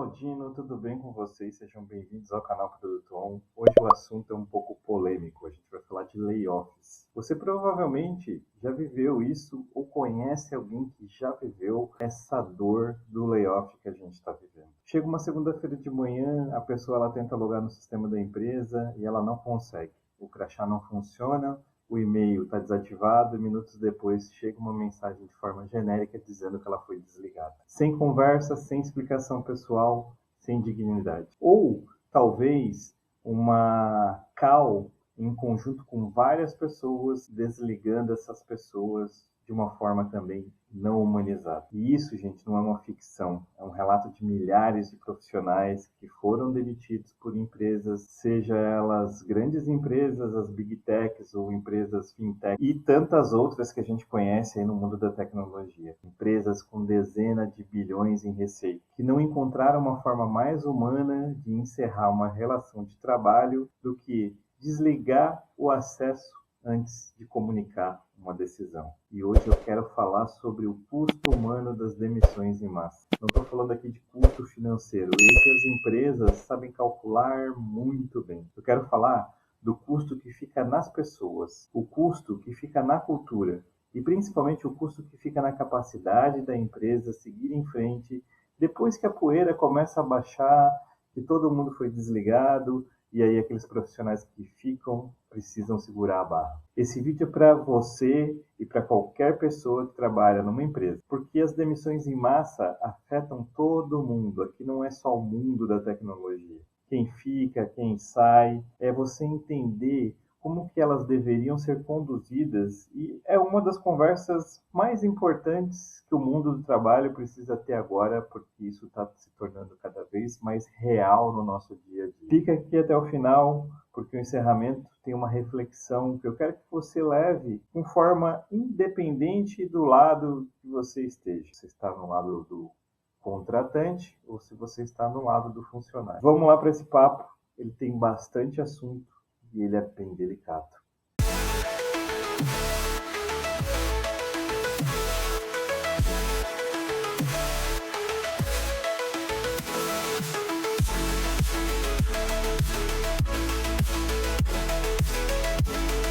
Galdino, tudo bem com vocês? Sejam bem-vindos ao canal Produto On. Hoje o assunto é um pouco polêmico, a gente vai falar de layoffs. Você provavelmente já viveu isso ou conhece alguém que já viveu essa dor do layoff que a gente está vivendo. Chega uma segunda-feira de manhã, a pessoa ela tenta logar no sistema da empresa e ela não consegue. O crachá não funciona, o e-mail está desativado e minutos depois chega uma mensagem de forma genérica dizendo que ela foi desligada. Sem conversa, sem explicação pessoal, sem dignidade. Ou talvez uma call em conjunto com várias pessoas, desligando essas pessoas de uma forma também não humanizada. E isso, gente, não é uma ficção, é um relato de milhares de profissionais que foram demitidos por empresas, seja elas grandes empresas, as big techs ou empresas fintech e tantas outras que a gente conhece aí no mundo da tecnologia. Empresas com dezenas de bilhões em receita, que não encontraram uma forma mais humana de encerrar uma relação de trabalho do que desligar o acesso antes de comunicar uma decisão. E hoje eu quero falar sobre o custo humano das demissões em massa. Não estou falando aqui de custo financeiro, esse as empresas sabem calcular muito bem. Eu quero falar do custo que fica nas pessoas, o custo que fica na cultura e principalmente o custo que fica na capacidade da empresa seguir em frente depois que a poeira começa a baixar, que todo mundo foi desligado, e aí aqueles profissionais que ficam precisam segurar a barra. Esse vídeo é para você e para qualquer pessoa que trabalha numa empresa, porque as demissões em massa afetam todo mundo. Aqui não é só o mundo da tecnologia. Quem fica, quem sai, é você entender como que elas deveriam ser conduzidas e é uma das conversas mais importantes que o mundo do trabalho precisa ter agora, porque isso está se tornando cada vez mais real no nosso dia a dia. Fica aqui até o final, porque o encerramento tem uma reflexão que eu quero que você leve com forma independente do lado que você esteja. Você está no lado do contratante ou se você está no lado do funcionário. Vamos lá para esse papo, ele tem bastante assunto e ele é bem delicado.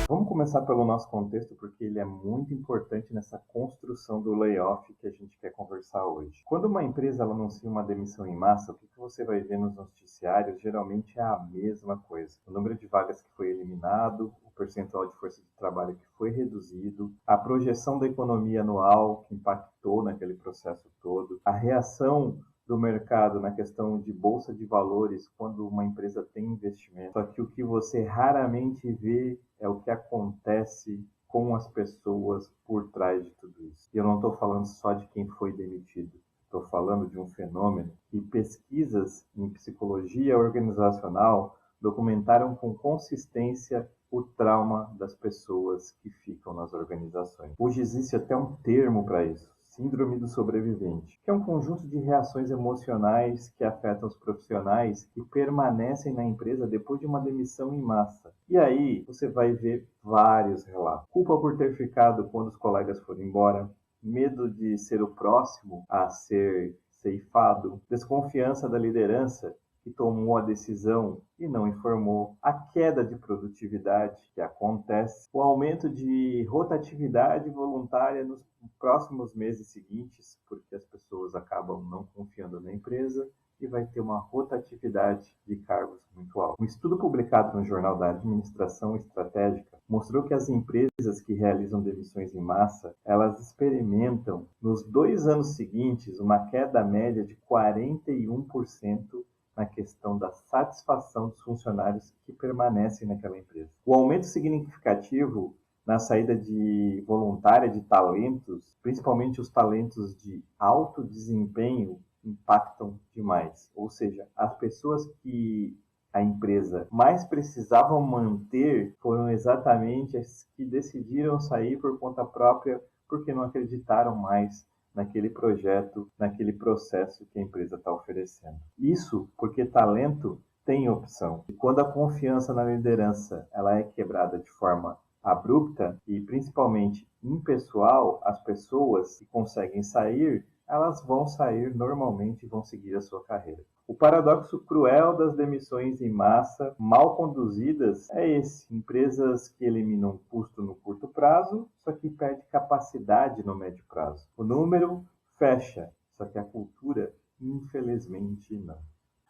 Vamos começar pelo nosso contexto, porque ele é muito importante nessa construção do layoff que a gente quer conversar hoje. Quando uma empresa ela anuncia uma demissão em massa, o que você vai ver nos noticiários geralmente é a mesma coisa. O número de vagas que foi eliminado, o percentual de força de trabalho que foi reduzido, a projeção da economia anual que impactou naquele processo todo, a reação do mercado na questão de bolsa de valores quando uma empresa tem investimento. Só que o que você raramente vê é o que acontece com as pessoas por trás de tudo isso. E eu não estou falando só de quem foi demitido. Estou falando de um fenômeno que pesquisas em psicologia organizacional documentaram com consistência o trauma das pessoas que ficam nas organizações. Hoje existe até um termo para isso. Síndrome do sobrevivente, que é um conjunto de reações emocionais que afetam os profissionais que permanecem na empresa depois de uma demissão em massa. E aí você vai ver vários relatos. Culpa por ter ficado quando os colegas foram embora, medo de ser o próximo a ser ceifado, desconfiança da liderança que tomou a decisão e não informou, a queda de produtividade que acontece, o aumento de rotatividade voluntária nos próximos meses seguintes, porque as pessoas acabam não confiando na empresa e vai ter uma rotatividade de cargos muito alta. Um estudo publicado no Jornal da Administração Estratégica mostrou que as empresas que realizam demissões em massa, elas experimentam nos 2 anos seguintes uma queda média de 41% na questão da satisfação dos funcionários que permanecem naquela empresa. O aumento significativo na saída de voluntária de talentos, principalmente os talentos de alto desempenho, impactam demais. Ou seja, as pessoas que a empresa mais precisavam manter foram exatamente as que decidiram sair por conta própria porque não acreditaram mais naquele projeto, naquele processo que a empresa está oferecendo. Isso porque talento tem opção. E quando a confiança na liderança ela é quebrada de forma abrupta e principalmente impessoal, as pessoas que conseguem sair elas vão sair normalmente e vão seguir a sua carreira. O paradoxo cruel das demissões em massa mal conduzidas é esse: empresas que eliminam custo no curto prazo, só que perde capacidade no médio prazo. O número fecha, só que a cultura, infelizmente, não.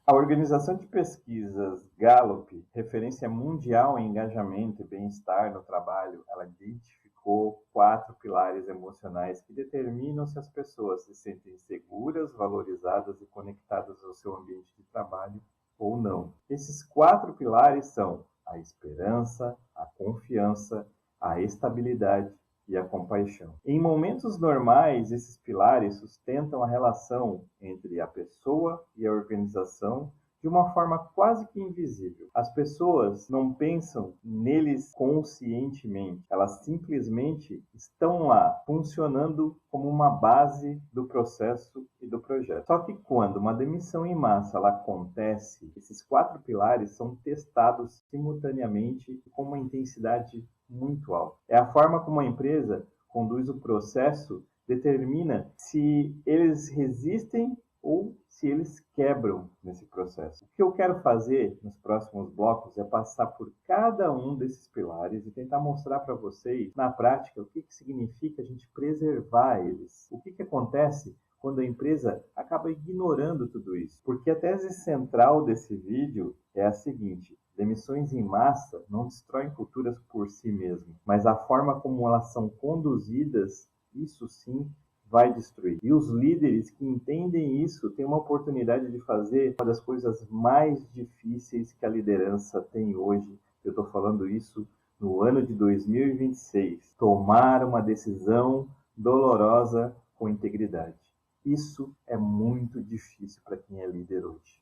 A organização de pesquisas Gallup, referência mundial em engajamento e bem-estar no trabalho, ela identificou 4 pilares emocionais que determinam se as pessoas se sentem seguras, valorizadas e conectadas ao seu ambiente de trabalho ou não. Esses 4 pilares são a esperança, a confiança, a estabilidade e a compaixão. Em momentos normais, esses pilares sustentam a relação entre a pessoa e a organização de uma forma quase que invisível. As pessoas não pensam neles conscientemente, elas simplesmente estão lá, funcionando como uma base do processo e do projeto. Só que quando uma demissão em massa ela acontece, esses 4 pilares são testados simultaneamente com uma intensidade muito alta. É a forma como a empresa conduz o processo determina se eles resistem ou se eles quebram nesse processo. O que eu quero fazer nos próximos blocos é passar por cada um desses pilares e tentar mostrar para vocês, na prática, o que significa a gente preservar eles. O que acontece quando a empresa acaba ignorando tudo isso. Porque a tese central desse vídeo é a seguinte: demissões em massa não destroem culturas por si mesmas, mas a forma como elas são conduzidas, isso sim vai destruir. E os líderes que entendem isso têm uma oportunidade de fazer uma das coisas mais difíceis que a liderança tem hoje. Eu estou falando isso no ano de 2026. Tomar uma decisão dolorosa com integridade. Isso é muito difícil para quem é líder hoje.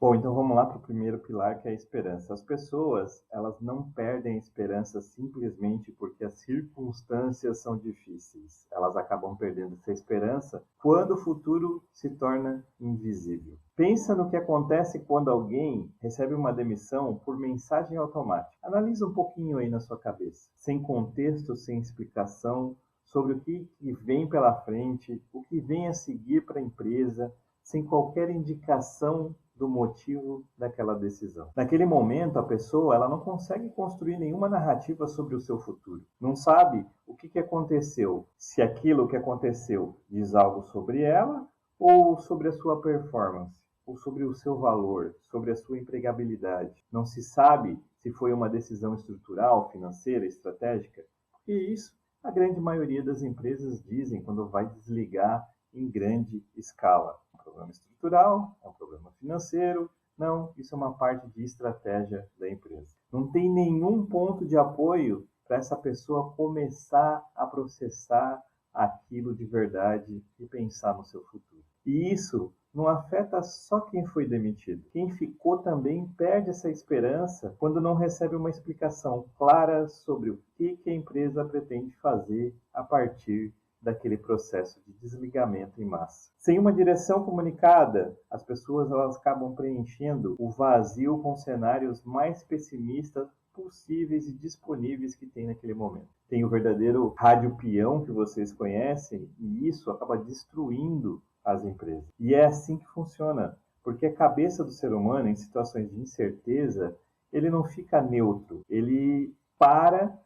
Bom, então vamos lá para o primeiro pilar, que é a esperança. As pessoas, elas não perdem a esperança simplesmente porque as circunstâncias são difíceis. Elas acabam perdendo essa esperança quando o futuro se torna invisível. Pensa no que acontece quando alguém recebe uma demissão por mensagem automática. Analisa um pouquinho aí na sua cabeça, sem contexto, sem explicação, sobre o que vem pela frente, o que vem a seguir para a empresa, sem qualquer indicação do motivo daquela decisão. Naquele momento, a pessoa ela não consegue construir nenhuma narrativa sobre o seu futuro. Não sabe o que aconteceu, se aquilo que aconteceu diz algo sobre ela ou sobre a sua performance, ou sobre o seu valor, sobre a sua empregabilidade. Não se sabe se foi uma decisão estrutural, financeira, estratégica, porque isso a grande maioria das empresas dizem quando vai desligar em grande escala. É um problema estrutural, é um problema financeiro. Não, isso é uma parte de estratégia da empresa. Não tem nenhum ponto de apoio para essa pessoa começar a processar aquilo de verdade e pensar no seu futuro. E isso não afeta só quem foi demitido. Quem ficou também perde essa esperança quando não recebe uma explicação clara sobre o que a empresa pretende fazer a partir daquele processo de desligamento em massa. Sem uma direção comunicada, as pessoas elas acabam preenchendo o vazio com cenários mais pessimistas possíveis e disponíveis que tem naquele momento. Tem o verdadeiro rádio peão que vocês conhecem e isso acaba destruindo as empresas. E é assim que funciona, porque a cabeça do ser humano em situações de incerteza, ele não fica neutro, ele para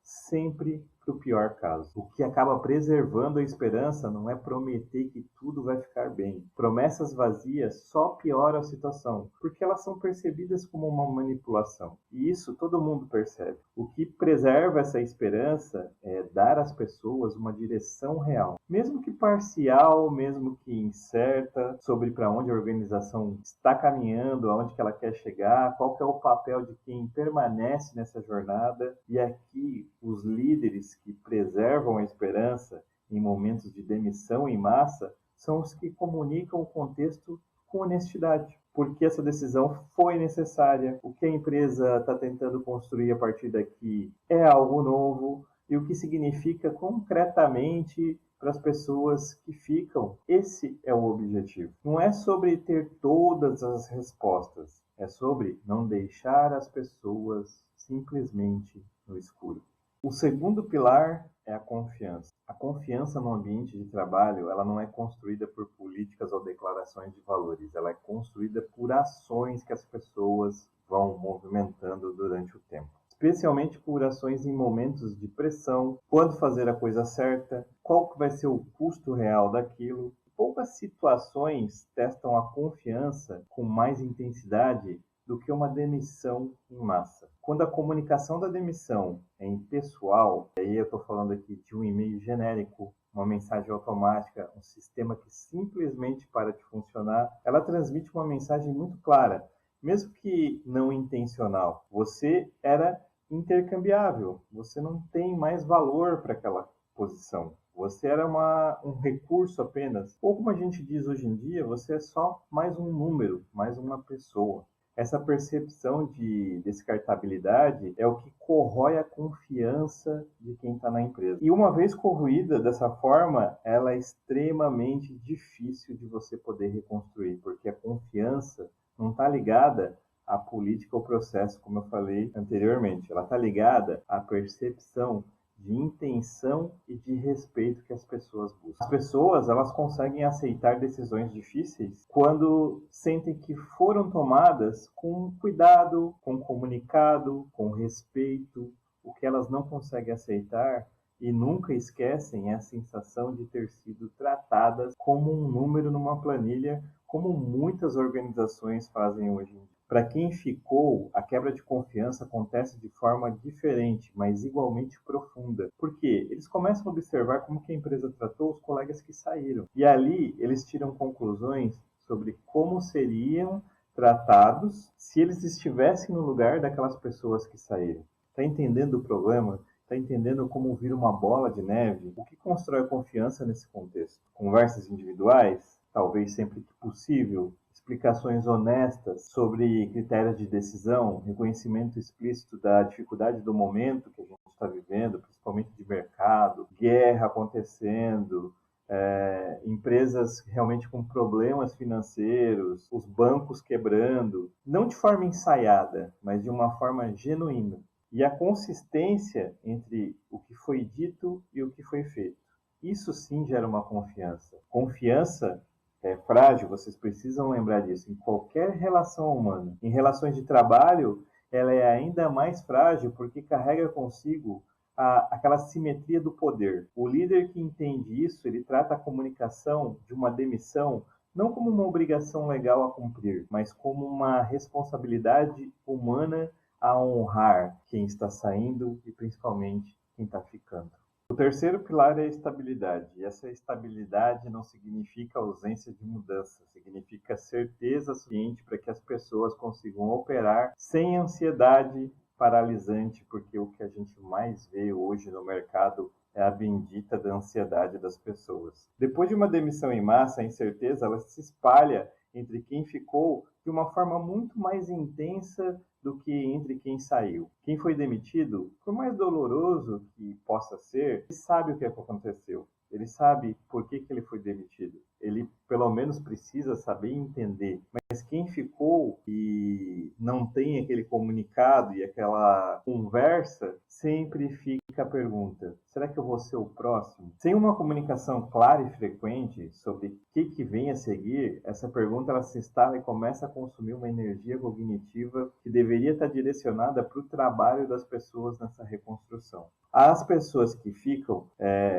sempre para o pior caso. O que acaba preservando a esperança não é prometer que tudo vai ficar bem. Promessas vazias só pioram a situação, porque elas são percebidas como uma manipulação. E isso todo mundo percebe. O que preserva essa esperança é dar às pessoas uma direção real, mesmo que parcial, mesmo que incerta, sobre para onde a organização está caminhando, aonde que ela quer chegar, qual que é o papel de quem permanece nessa jornada. E aqui os líderes que preservam a esperança em momentos de demissão em massa são os que comunicam o contexto com honestidade. Porque essa decisão foi necessária, o que a empresa está tentando construir a partir daqui é algo novo e o que significa concretamente para as pessoas que ficam. Esse é o objetivo. Não é sobre ter todas as respostas, é sobre não deixar as pessoas simplesmente no escuro. O segundo pilar é a confiança. A confiança no ambiente de trabalho, ela não é construída por políticas ou declarações de valores, ela é construída por ações que as pessoas vão movimentando durante o tempo. Especialmente por ações em momentos de pressão, quando fazer a coisa certa, qual que vai ser o custo real daquilo. Poucas situações testam a confiança com mais intensidade do que uma demissão em massa. Quando a comunicação da demissão é impessoal, aí eu estou falando aqui de um e-mail genérico, uma mensagem automática, um sistema que simplesmente para de funcionar, ela transmite uma mensagem muito clara, mesmo que não intencional. Você era intercambiável, você não tem mais valor para aquela posição. Você era um recurso apenas. Ou como a gente diz hoje em dia, você é só mais um número, mais uma pessoa. Essa percepção de descartabilidade é o que corrói a confiança de quem está na empresa. E uma vez corroída dessa forma, ela é extremamente difícil de você poder reconstruir, porque a confiança não está ligada à política ou processo, como eu falei anteriormente. Ela está ligada à percepção de intenção e de respeito que as pessoas buscam. As pessoas, elas conseguem aceitar decisões difíceis quando sentem que foram tomadas com cuidado, com comunicado, com respeito. O que elas não conseguem aceitar e nunca esquecem é a sensação de ter sido tratadas como um número numa planilha, como muitas organizações fazem hoje em dia. Para quem ficou, a quebra de confiança acontece de forma diferente, mas igualmente profunda. Por quê? Eles começam a observar como que a empresa tratou os colegas que saíram. E ali eles tiram conclusões sobre como seriam tratados se eles estivessem no lugar daquelas pessoas que saíram. Está entendendo o problema? Está entendendo como vira uma bola de neve? O que constrói confiança nesse contexto? Conversas individuais? Talvez sempre que possível, explicações honestas sobre critérios de decisão, reconhecimento explícito da dificuldade do momento que a gente está vivendo, principalmente de mercado, guerra acontecendo, empresas realmente com problemas financeiros, os bancos quebrando, não de forma ensaiada, mas de uma forma genuína. E a consistência entre o que foi dito e o que foi feito. Isso sim gera uma confiança. Confiança é frágil, vocês precisam lembrar disso, em qualquer relação humana. Em relações de trabalho, ela é ainda mais frágil porque carrega consigo aquela simetria do poder. O líder que entende isso, ele trata a comunicação de uma demissão não como uma obrigação legal a cumprir, mas como uma responsabilidade humana a honrar quem está saindo e principalmente quem está ficando. O terceiro pilar é a estabilidade. E essa estabilidade não significa ausência de mudança, significa certeza suficiente para que as pessoas consigam operar sem ansiedade paralisante, porque o que a gente mais vê hoje no mercado é a bendita da ansiedade das pessoas. Depois de uma demissão em massa, a incerteza ela se espalha entre quem ficou de uma forma muito mais intensa do que entre quem saiu. Quem foi demitido, por mais doloroso que possa ser, ele sabe o que aconteceu. Ele sabe por que ele foi demitido. Ele, pelo menos, precisa saber e entender. Mas quem ficou e não tem aquele comunicado e aquela conversa, sempre fica a pergunta: será que eu vou ser o próximo? Sem uma comunicação clara e frequente sobre o que vem a seguir, essa pergunta ela se instala e começa a consumir uma energia cognitiva que deveria estar direcionada para o trabalho das pessoas nessa reconstrução. As pessoas que ficam,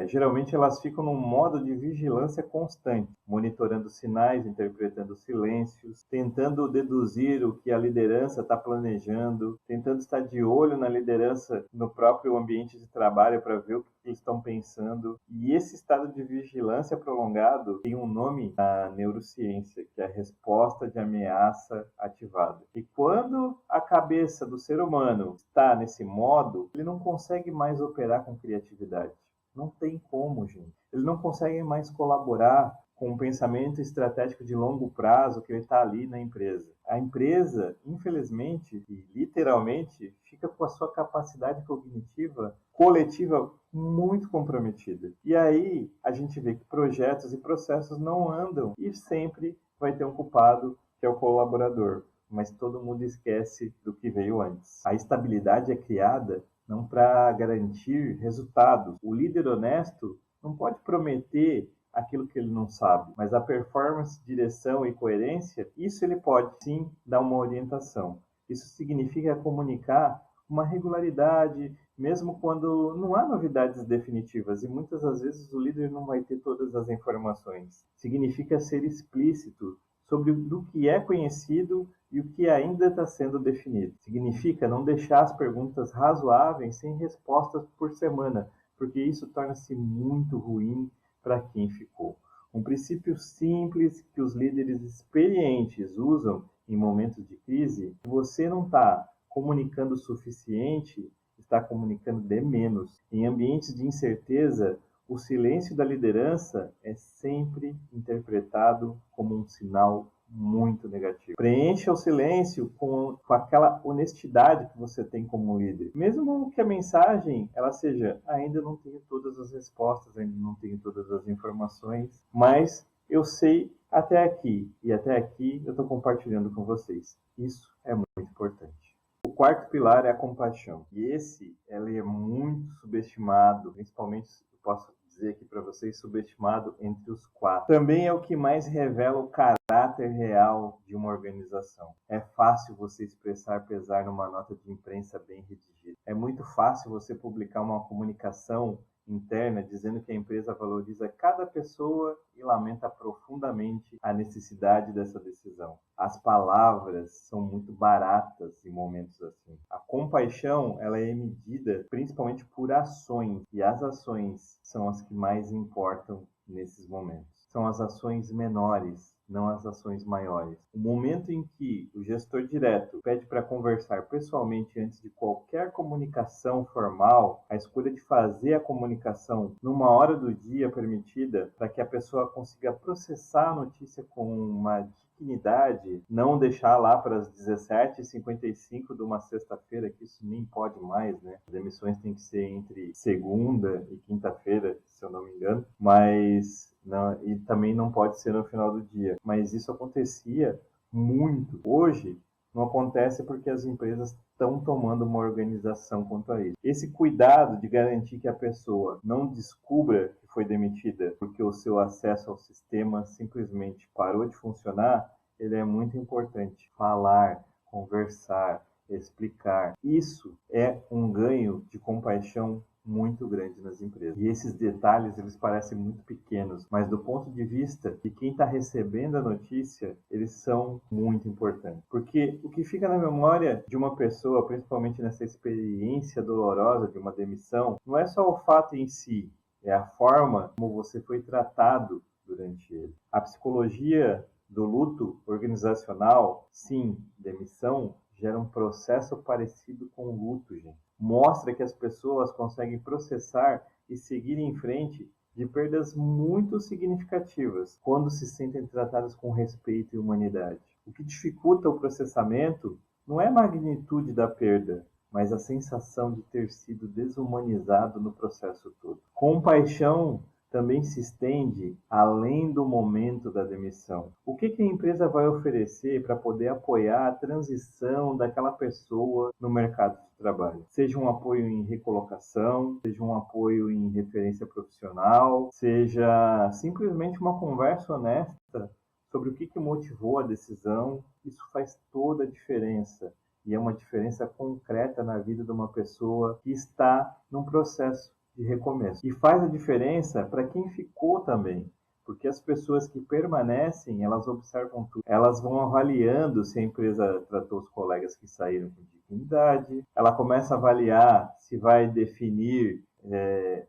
geralmente elas ficam num modo de vigilância constante, monitorando sinais, interpretando silêncios, tentando deduzir o que a liderança está planejando, tentando estar de olho na liderança no próprio ambiente de trabalho para ver o que eles estão pensando. E esse estado de vigilância prolongado tem um nome na neurociência, que é a resposta de ameaça ativada. E quando a cabeça do ser humano está nesse modo, ele não consegue mais operar com criatividade. Não tem como, gente. Ele não consegue mais colaborar com um pensamento estratégico de longo prazo que ele está ali na empresa. A empresa, infelizmente e literalmente, fica com a sua capacidade cognitiva coletiva muito comprometida. E aí a gente vê que projetos e processos não andam e sempre vai ter um culpado, que é o colaborador. Mas todo mundo esquece do que veio antes. A estabilidade é criada não para garantir resultados. O líder honesto não pode prometer aquilo que ele não sabe, mas a performance, direção e coerência, isso ele pode sim dar uma orientação. Isso significa comunicar uma regularidade, mesmo quando não há novidades definitivas, e muitas das vezes o líder não vai ter todas as informações. Significa ser explícito sobre o que é conhecido e o que ainda está sendo definido. Significa não deixar as perguntas razoáveis sem respostas por semana, porque isso torna-se muito ruim para quem ficou. Um princípio simples que os líderes experientes usam em momentos de crise: você não está comunicando o suficiente, está comunicando de menos. Em ambientes de incerteza, o silêncio da liderança é sempre interpretado como um sinal muito negativo. Preencha o silêncio com aquela honestidade que você tem como líder. Mesmo que a mensagem ela seja: ainda não tenho todas as respostas, ainda não tenho todas as informações, mas eu sei até aqui, e até aqui eu estou compartilhando com vocês. Isso é muito importante. O quarto pilar é a compaixão. E esse, ele é muito subestimado, principalmente, eu posso dizer aqui para vocês, subestimado entre os quatro. Também é o que mais revela o caráter real de uma organização. É fácil você expressar pesar numa nota de imprensa bem redigida. É muito fácil você publicar uma comunicação interna dizendo que a empresa valoriza cada pessoa e lamenta profundamente a necessidade dessa decisão. As palavras são muito baratas em momentos assim. A compaixão, ela é medida principalmente por ações, e as ações são as que mais importam nesses momentos. São as ações menores, não as ações maiores. O momento em que o gestor direto pede para conversar pessoalmente antes de qualquer comunicação formal, a escolha de fazer a comunicação numa hora do dia permitida para que a pessoa consiga processar a notícia com uma dignidade, não deixar lá para as 17h55 de uma sexta-feira, que isso nem pode mais, né? As emissões têm que ser entre segunda e quinta-feira, se eu não me engano, mas não, e também não pode ser no final do dia. Mas isso acontecia muito. Hoje não acontece porque as empresas estão tomando uma organização quanto a isso. Esse cuidado de garantir que a pessoa não descubra que foi demitida porque o seu acesso ao sistema simplesmente parou de funcionar, ele é muito importante. Falar, conversar, explicar. Isso é um ganho de compaixão muito grande nas empresas. E esses detalhes, eles parecem muito pequenos, mas do ponto de vista de quem está recebendo a notícia, eles são muito importantes. Porque o que fica na memória de uma pessoa, principalmente nessa experiência dolorosa de uma demissão, não é só o fato em si, é a forma como você foi tratado durante ele. A psicologia do luto organizacional, sim, demissão, gera um processo parecido com o luto, gente. Mostra que as pessoas conseguem processar e seguir em frente de perdas muito significativas quando se sentem tratadas com respeito e humanidade. O que dificulta o processamento não é a magnitude da perda, mas a sensação de ter sido desumanizado no processo todo. Compaixão também se estende além do momento da demissão. O que a empresa vai oferecer para poder apoiar a transição daquela pessoa no mercado de trabalho? Seja um apoio em recolocação, seja um apoio em referência profissional, seja simplesmente uma conversa honesta sobre o que motivou a decisão. Isso faz toda a diferença. E é uma diferença concreta na vida de uma pessoa que está num processo de recomeço. E faz a diferença para quem ficou também, porque as pessoas que permanecem, elas observam tudo. Elas vão avaliando se a empresa tratou os colegas que saíram com dignidade, ela começa a avaliar se vai definir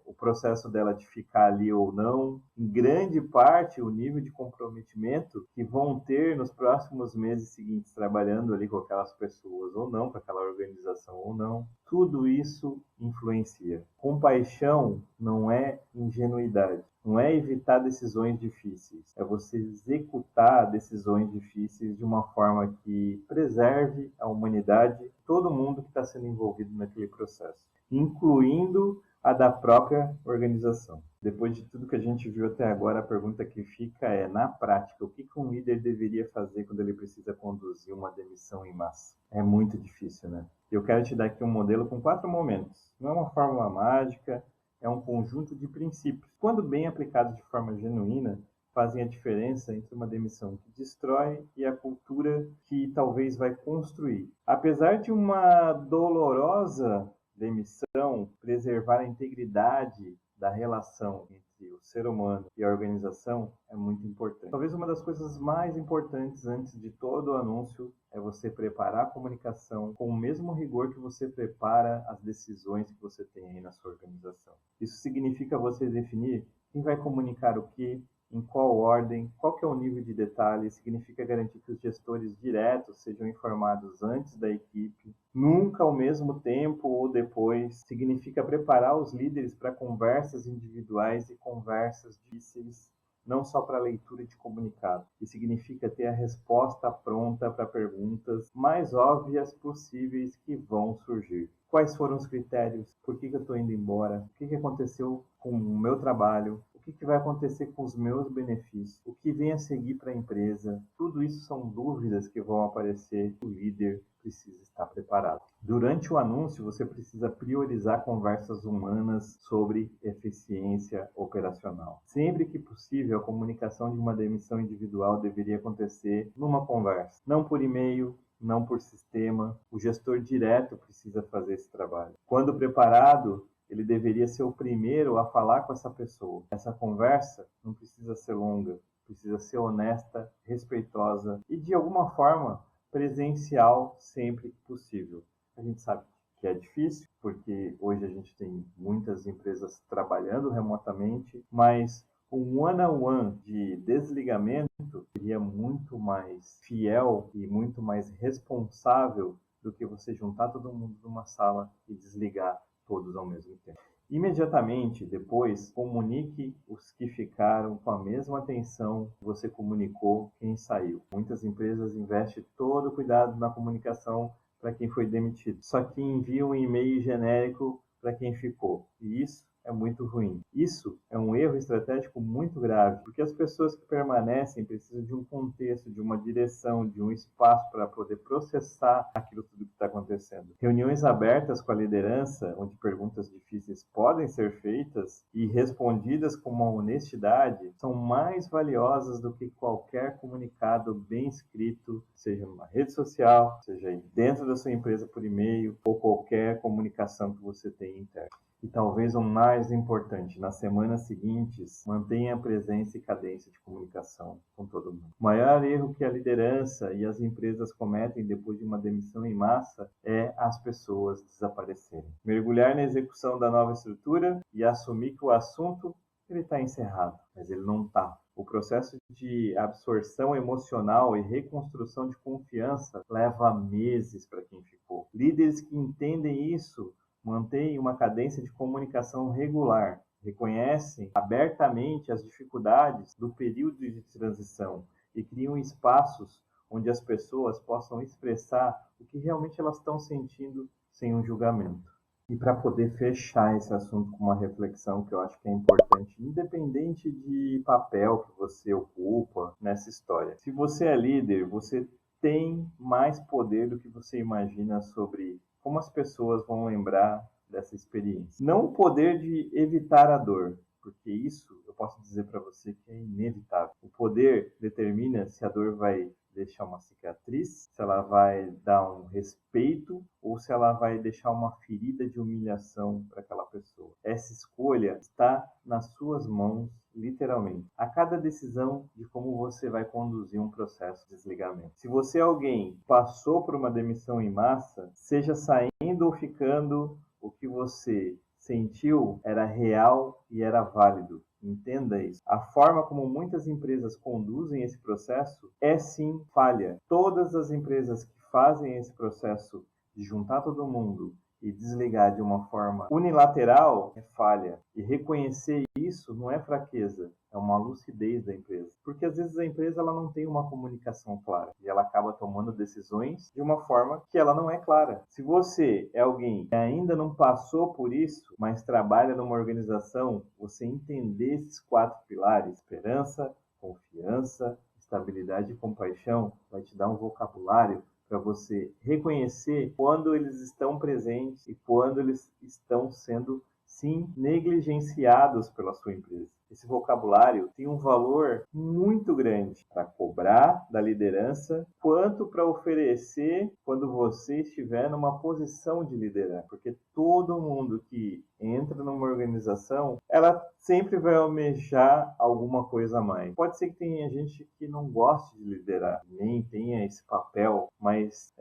o processo dela de ficar ali ou não, em grande parte o nível de comprometimento que vão ter nos próximos meses seguintes trabalhando ali com aquelas pessoas ou não, com aquela organização ou não. Tudo isso influencia. Compaixão não é ingenuidade, não é evitar decisões difíceis, é você executar decisões difíceis de uma forma que preserve a humanidade, todo mundo que está sendo envolvido naquele processo, incluindo a da própria organização. Depois de tudo que a gente viu até agora, a pergunta que fica é, na prática, o que um líder deveria fazer quando ele precisa conduzir uma demissão em massa? É muito difícil, né? Eu quero te dar aqui um modelo com 4 momentos. Não é uma fórmula mágica, é um conjunto de princípios. Quando bem aplicados de forma genuína, fazem a diferença entre uma demissão que destrói e a cultura que talvez vai construir. Apesar de uma dolorosa demissão preservar a integridade da relação entre o ser humano e a organização é muito importante. Talvez uma das coisas mais importantes antes de todo o anúncio é você preparar a comunicação com o mesmo rigor que você prepara as decisões que você tem aí na sua organização. Isso significa você definir quem vai comunicar o que, em qual ordem, qual que é o nível de detalhe, significa garantir que os gestores diretos sejam informados antes da equipe, nunca ao mesmo tempo ou depois, significa preparar os líderes para conversas individuais e conversas difíceis, não só para a leitura de comunicado. E significa ter a resposta pronta para perguntas mais óbvias possíveis que vão surgir. Quais foram os critérios? Por que eu estou indo embora? O que aconteceu com o meu trabalho? O que vai acontecer com os meus benefícios? O que vem a seguir para a empresa? Tudo isso são dúvidas que vão aparecer e o líder precisa estar preparado. Durante o anúncio, você precisa priorizar conversas humanas sobre eficiência operacional. Sempre que possível, a comunicação de uma demissão individual deveria acontecer numa conversa, não por e-mail, não por sistema. O gestor direto precisa fazer esse trabalho. Quando preparado, ele deveria ser o primeiro a falar com essa pessoa. Essa conversa não precisa ser longa, precisa ser honesta, respeitosa e, de alguma forma, presencial sempre que possível. A gente sabe que é difícil, porque hoje a gente tem muitas empresas trabalhando remotamente, mas um one-on-one de desligamento seria muito mais fiel e muito mais responsável do que você juntar todo mundo numa sala e desligar todos ao mesmo tempo. Imediatamente depois, comunique os que ficaram com a mesma atenção que você comunicou quem saiu. Muitas empresas investem todo o cuidado na comunicação para quem foi demitido, só que enviam um e-mail genérico para quem ficou. E isso é muito ruim. Isso é um erro estratégico muito grave, porque as pessoas que permanecem precisam de um contexto, de uma direção, de um espaço para poder processar aquilo tudo que está acontecendo. Reuniões abertas com a liderança, onde perguntas difíceis podem ser feitas e respondidas com uma honestidade, são mais valiosas do que qualquer comunicado bem escrito, seja numa rede social, seja dentro da sua empresa por e-mail ou qualquer comunicação que você tenha interna. E talvez o mais importante, nas semanas seguintes, mantenha a presença e cadência de comunicação com todo mundo. O maior erro que a liderança e as empresas cometem depois de uma demissão em massa é as pessoas desaparecerem. Mergulhar na execução da nova estrutura e assumir que o assunto ele está encerrado, mas ele não está. O processo de absorção emocional e reconstrução de confiança leva meses para quem ficou. Líderes que entendem isso mantêm uma cadência de comunicação regular, reconhecem abertamente as dificuldades do período de transição e criam espaços onde as pessoas possam expressar o que realmente elas estão sentindo sem um julgamento. E para poder fechar esse assunto com uma reflexão que eu acho que é importante, independente de papel que você ocupa nessa história. Se você é líder, você tem mais poder do que você imagina sobre como as pessoas vão lembrar dessa experiência. Não o poder de evitar a dor, porque isso eu posso dizer para você que é inevitável. O poder determina se a dor vai deixar uma cicatriz, se ela vai dar um respeito ou se ela vai deixar uma ferida de humilhação para aquela pessoa. Essa escolha está nas suas mãos, literalmente. A cada decisão de como você vai conduzir um processo de desligamento. Se você é alguém que passou por uma demissão em massa, seja saindo ou ficando, o que você sentiu era real e era válido. Entenda isso. A forma como muitas empresas conduzem esse processo é sim falha. Todas as empresas que fazem esse processo de juntar todo mundo e desligar de uma forma unilateral é falha. E reconhecer isso não é fraqueza, é uma lucidez da empresa. Porque às vezes a empresa ela não tem uma comunicação clara e ela acaba tomando decisões de uma forma que ela não é clara. Se você é alguém que ainda não passou por isso, mas trabalha numa organização, você entender esses 4 pilares, esperança, confiança, estabilidade e compaixão, vai te dar um vocabulário para você reconhecer quando eles estão presentes e quando eles estão sendo, sim, negligenciados pela sua empresa. Esse vocabulário tem um valor muito grande para cobrar da liderança, quanto para oferecer quando você estiver numa posição de liderar. Porque todo mundo que entra numa organização, ela sempre vai almejar alguma coisa a mais. Pode ser que tenha gente que não goste de liderar, nem tenha esse papel, mas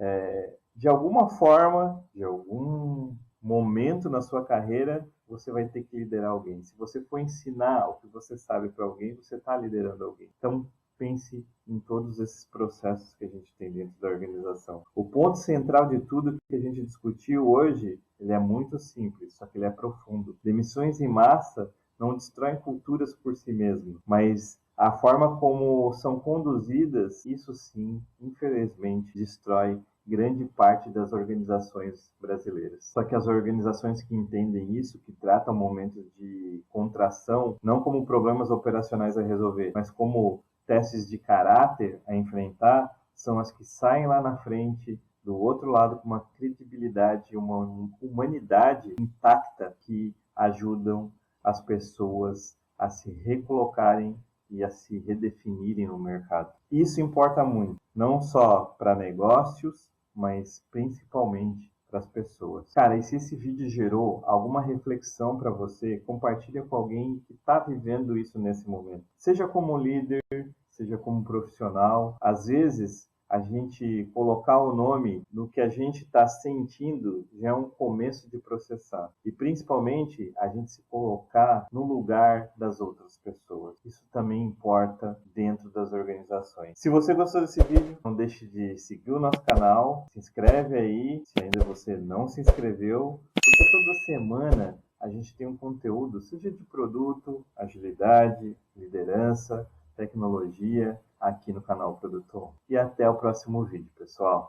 de alguma forma, de algum momento na sua carreira, você vai ter que liderar alguém. Se você for ensinar o que você sabe para alguém, você está liderando alguém. Então, pense em todos esses processos que a gente tem dentro da organização. O ponto central de tudo que a gente discutiu hoje, ele é muito simples, só que ele é profundo. Demissões em massa não destroem culturas por si mesmo, mas a forma como são conduzidas, isso sim, infelizmente, destrói grande parte das organizações brasileiras. Só que as organizações que entendem isso, que tratam momentos de contração, não como problemas operacionais a resolver, mas como testes de caráter a enfrentar, são as que saem lá na frente, do outro lado, com uma credibilidade, uma humanidade intacta, que ajudam as pessoas a se recolocarem e a se redefinirem no mercado. Isso importa muito, não só para negócios, mas principalmente para as pessoas. Cara, e se esse vídeo gerou alguma reflexão para você, compartilha com alguém que está vivendo isso nesse momento. Seja como líder, seja como profissional. Às vezes, a gente colocar o nome no que a gente está sentindo já é um começo de processar. E principalmente a gente se colocar no lugar das outras pessoas. Isso também importa dentro das organizações. Se você gostou desse vídeo, não deixe de seguir o nosso canal, se inscreve aí, se ainda você não se inscreveu, porque toda semana a gente tem um conteúdo, seja de produto, agilidade, liderança, tecnologia, aqui no canal Produtor. E até o próximo vídeo, pessoal.